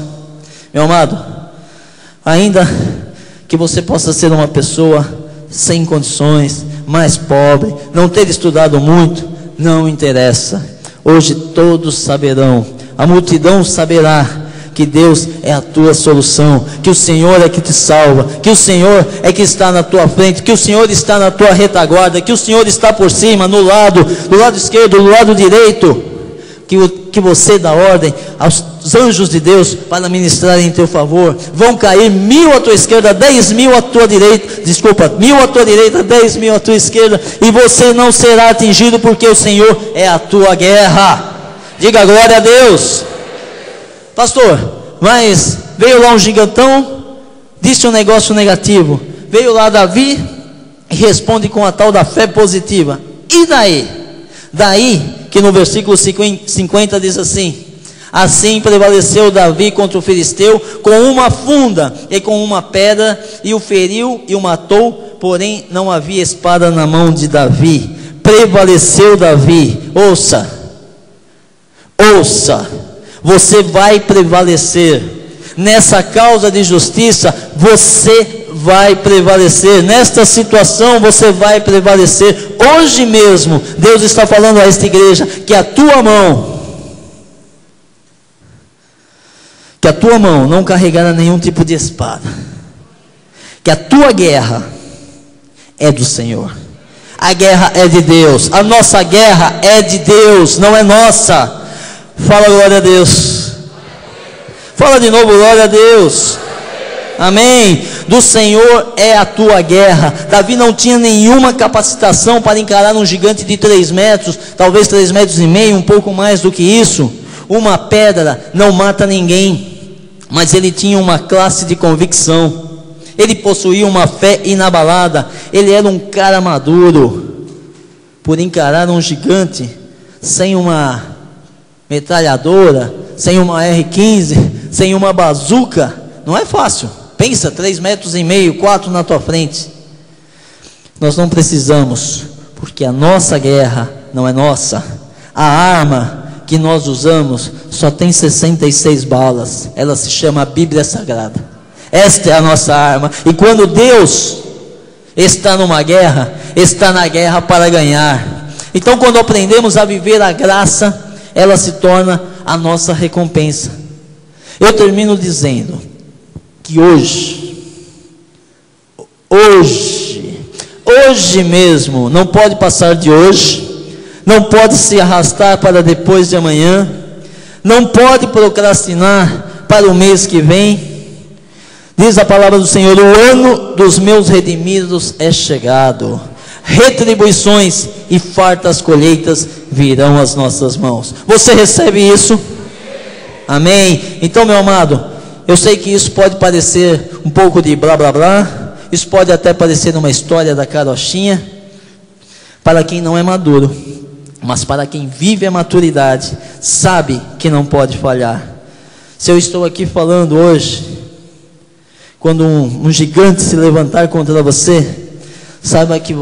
meu amado. Ainda que você possa ser uma pessoa sem condições, mais pobre, não ter estudado muito, não interessa. Hoje todos saberão, a multidão saberá que Deus é a tua solução, que o Senhor é que te salva, que o Senhor é que está na tua frente, que o Senhor está na tua retaguarda, que o Senhor está por cima, no lado, do lado esquerdo, do lado direito, que você dá ordem aos anjos de Deus para ministrarem em teu favor. Vão cair 1000 à tua esquerda, 10.000 à tua direita, 1000 à tua direita, 10.000 à tua esquerda, e você não será atingido, porque o Senhor é a tua guerra. Diga glória a Deus. Pastor, mas veio lá um gigantão, disse um negócio negativo. Veio lá Davi e responde com a tal da fé positiva. E daí? Daí que no versículo 50 diz assim: assim prevaleceu Davi contra o filisteu com uma funda e com uma pedra, e o feriu e o matou, porém não havia espada na mão de Davi. Prevaleceu Davi. Ouça, você vai prevalecer nessa causa de justiça. Você vai prevalecer nesta situação, você vai prevalecer. Hoje mesmo Deus está falando a esta igreja que a tua mão não carregará nenhum tipo de espada, que a tua guerra é do Senhor. A guerra é de Deus, a nossa guerra é de Deus, não é nossa. Fala glória a Deus. Fala de novo glória a Deus. Amém. Do Senhor é a tua guerra. Davi não tinha nenhuma capacitação para encarar um gigante de 3 metros, talvez 3,5 metros, um pouco mais do que isso. Uma pedra não mata ninguém, mas ele tinha uma classe de convicção. Ele possuía uma fé inabalada. Ele era um cara maduro por encarar um gigante sem uma metralhadora, sem uma R15, sem uma bazuca. Não é fácil. Pensa, 3,5 metros, 4 na tua frente. Nós não precisamos, porque a nossa guerra não é nossa. A arma que nós usamos só tem 66 balas. Ela se chama Bíblia Sagrada. Esta é a nossa arma. E quando Deus está numa guerra, está na guerra para ganhar. Então, quando aprendemos a viver a graça, ela se torna a nossa recompensa. Eu termino dizendo que hoje mesmo, não pode passar de hoje, não pode se arrastar para depois de amanhã, não pode procrastinar para o mês que vem. Diz a palavra do Senhor: o ano dos meus redimidos é chegado, retribuições e fartas colheitas virão às nossas mãos. Você recebe isso? Amém? Então, meu amado, eu sei que isso pode parecer um pouco de blá blá blá, isso pode até parecer uma história da carochinha, para quem não é maduro, mas para quem vive a maturidade, sabe que não pode falhar. Se eu estou aqui falando hoje, quando um gigante se levantar contra você, saiba que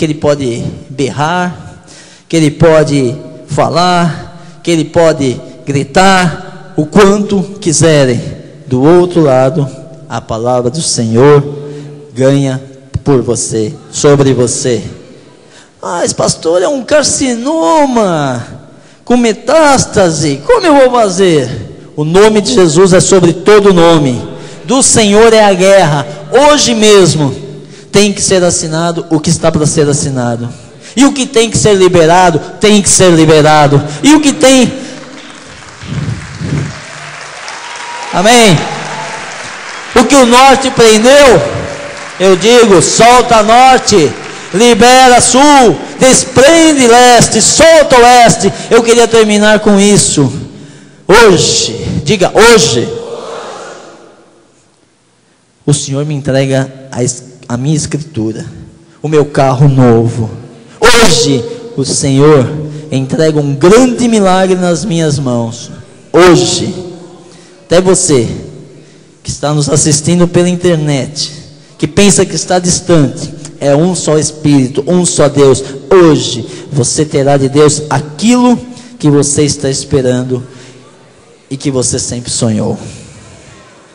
ele pode berrar, que ele pode falar, que ele pode gritar o quanto quiserem. Do outro lado, a palavra do Senhor ganha por você, sobre você. Mas pastor, é um carcinoma com metástase, como eu vou fazer? O nome de Jesus é sobre todo nome. Do Senhor é a guerra. Hoje mesmo tem que ser assinado o que está para ser assinado, e o que tem que ser liberado, tem que ser liberado, e o que tem, amém, o que o norte prendeu, eu digo, solta norte, libera sul, desprende leste, solta oeste. Eu queria terminar com isso. Hoje, diga hoje, o Senhor me entrega a minha escritura, o meu carro novo. Hoje o Senhor entrega um grande milagre nas minhas mãos. Hoje, até você que está nos assistindo pela internet, que pensa que está distante, é um só Espírito, um só Deus. Hoje você terá de Deus aquilo que você está esperando e que você sempre sonhou.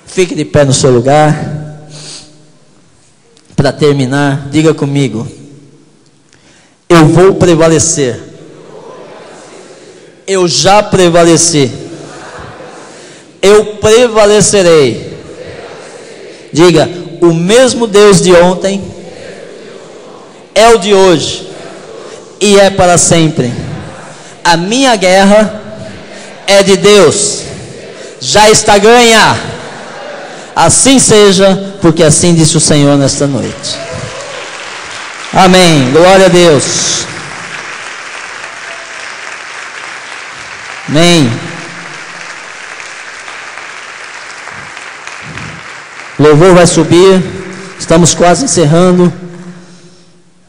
Fique de pé no seu lugar. Para terminar, diga comigo: eu vou prevalecer. Eu já prevaleci. Eu prevalecerei. Diga: o mesmo Deus de ontem é o de hoje e é para sempre. A minha guerra é de Deus, já está ganha. Assim seja, porque assim disse o Senhor nesta noite. Amém. Glória a Deus. Amém. O louvor vai subir. Estamos quase encerrando,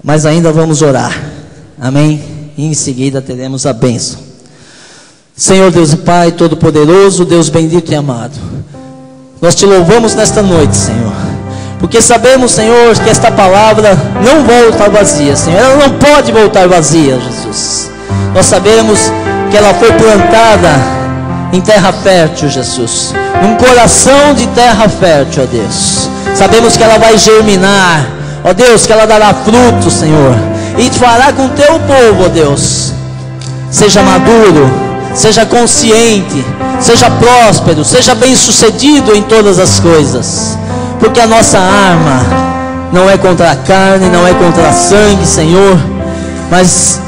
mas ainda vamos orar. Amém. E em seguida teremos a bênção. Senhor Deus e Pai Todo-Poderoso, Deus bendito e amado, nós te louvamos nesta noite, Senhor, porque sabemos, Senhor, que esta palavra não volta vazia, Senhor. Ela não pode voltar vazia, Jesus. Nós sabemos que ela foi plantada em terra fértil, Jesus, num coração de terra fértil, ó Deus. Sabemos que ela vai germinar, ó Deus, que ela dará fruto, Senhor, e fará com o teu povo, ó Deus, seja maduro, seja consciente, seja próspero, seja bem sucedido em todas as coisas, porque a nossa arma não é contra a carne, não é contra a sangue, Senhor, mas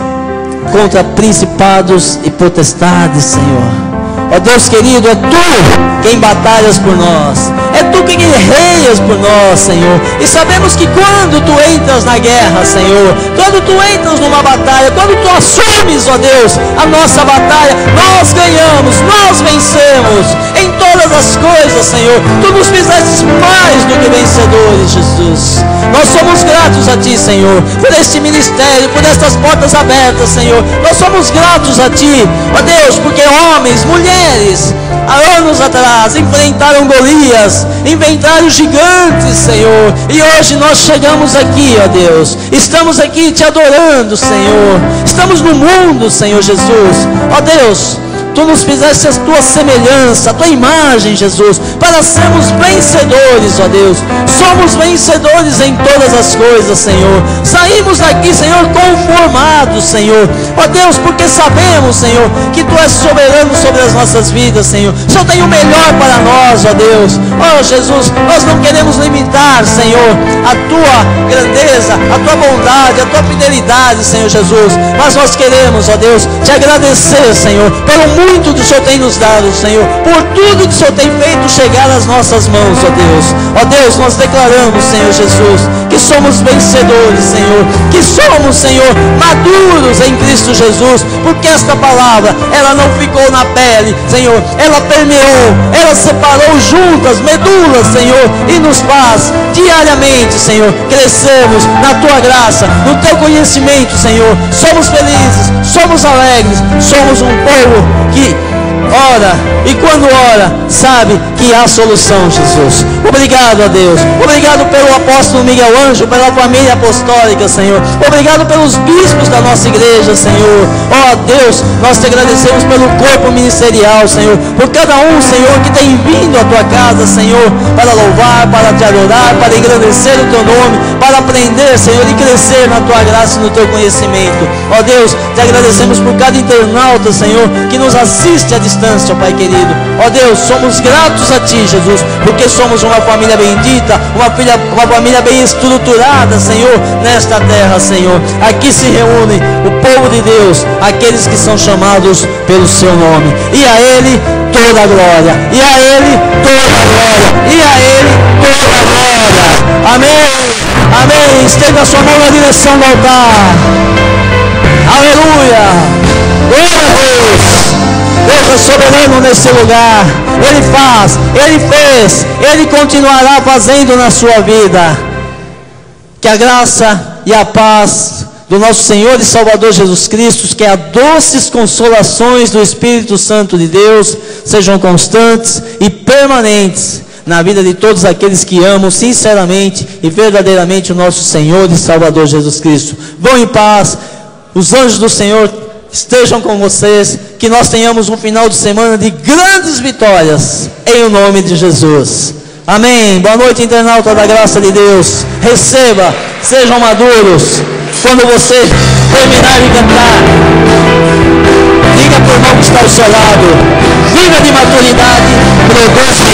contra principados e potestades, Senhor. Ó Deus querido, é Tu quem batalhas por nós, é Tu quem guerreias por nós, Senhor. E sabemos que quando Tu entras na guerra, Senhor, quando Tu entras numa batalha, quando Tu assumes, ó Deus, a nossa batalha, nós ganhamos, nós vencemos em todas as coisas, Senhor. Tu nos fizeste mais do que vencedores, Jesus. Nós somos gratos a Ti, Senhor, por este ministério, por estas portas abertas, Senhor. Nós somos gratos a Ti, ó Deus, porque homens homens, mulheres, há anos atrás, enfrentaram Golias, enfrentaram gigantes, Senhor, e hoje nós chegamos aqui, ó Deus, estamos aqui te adorando, Senhor, estamos no mundo, Senhor Jesus, ó Deus, Tu nos fizeste a Tua semelhança, a Tua imagem, Jesus, para sermos vencedores, ó Deus. Somos vencedores em todas as coisas, Senhor. Saímos daqui, Senhor, conformados, Senhor, ó Deus, porque sabemos, Senhor, que Tu és soberano sobre as nossas vidas, Senhor. Só tem o melhor para nós, ó Deus. Ó Jesus, nós não queremos limitar, Senhor, a Tua grandeza, a Tua bondade, a Tua fidelidade, Senhor Jesus, mas nós queremos, ó Deus, te agradecer, Senhor, pelo muito que o Senhor tem nos dado, Senhor, por tudo que o Senhor tem feito chegar às nossas mãos, ó Deus. Ó Deus, nós declaramos, Senhor Jesus, que somos vencedores, Senhor, que somos, Senhor, maduros em Cristo Jesus, porque esta palavra, ela não ficou na pele, Senhor, ela permeou, ela separou juntas, medulas, Senhor, e nos faz diariamente, Senhor, crescermos na Tua graça, no Teu conhecimento, Senhor. Somos felizes, somos alegres, somos um povo que ora, e quando ora, sabe que há solução, Jesus. Obrigado, a Deus. Obrigado pelo apóstolo Miguel Ângelo, pela família apostólica, Senhor. Obrigado pelos bispos da nossa igreja, Senhor. Ó Deus, nós te agradecemos pelo corpo ministerial, Senhor, por cada um, Senhor, que tem vindo à Tua casa, Senhor, para louvar, para te adorar, para engrandecer o Teu nome, para aprender, Senhor, e crescer na Tua graça e no Teu conhecimento. Ó Deus, te agradecemos por cada internauta, Senhor, que nos assiste à distância, ó Pai querido. Ó Deus, somos gratos a Ti, Jesus, porque somos uma família bendita, uma família bem estruturada, Senhor, nesta terra, Senhor. Aqui se reúne o povo de Deus, aqueles que são chamados pelo Seu nome, e a Ele toda a glória, e a Ele toda a glória, e a Ele toda a glória. Amém, amém. Estenda a sua mão na direção do altar. Aleluia, glória a Deus. Deus é soberano nesse lugar. Ele faz, Ele fez, Ele continuará fazendo na sua vida. Que a graça e a paz do nosso Senhor e Salvador Jesus Cristo, que as doces consolações do Espírito Santo de Deus sejam constantes e permanentes na vida de todos aqueles que amam sinceramente e verdadeiramente o nosso Senhor e Salvador Jesus Cristo. Vão em paz. Os anjos do Senhor estejam com vocês, que nós tenhamos um final de semana de grandes vitórias, em o nome de Jesus. Amém. Boa noite, internauta da graça de Deus. Receba, sejam maduros. Quando você terminar de cantar, diga para o irmão que está ao seu lado: vida de maturidade produz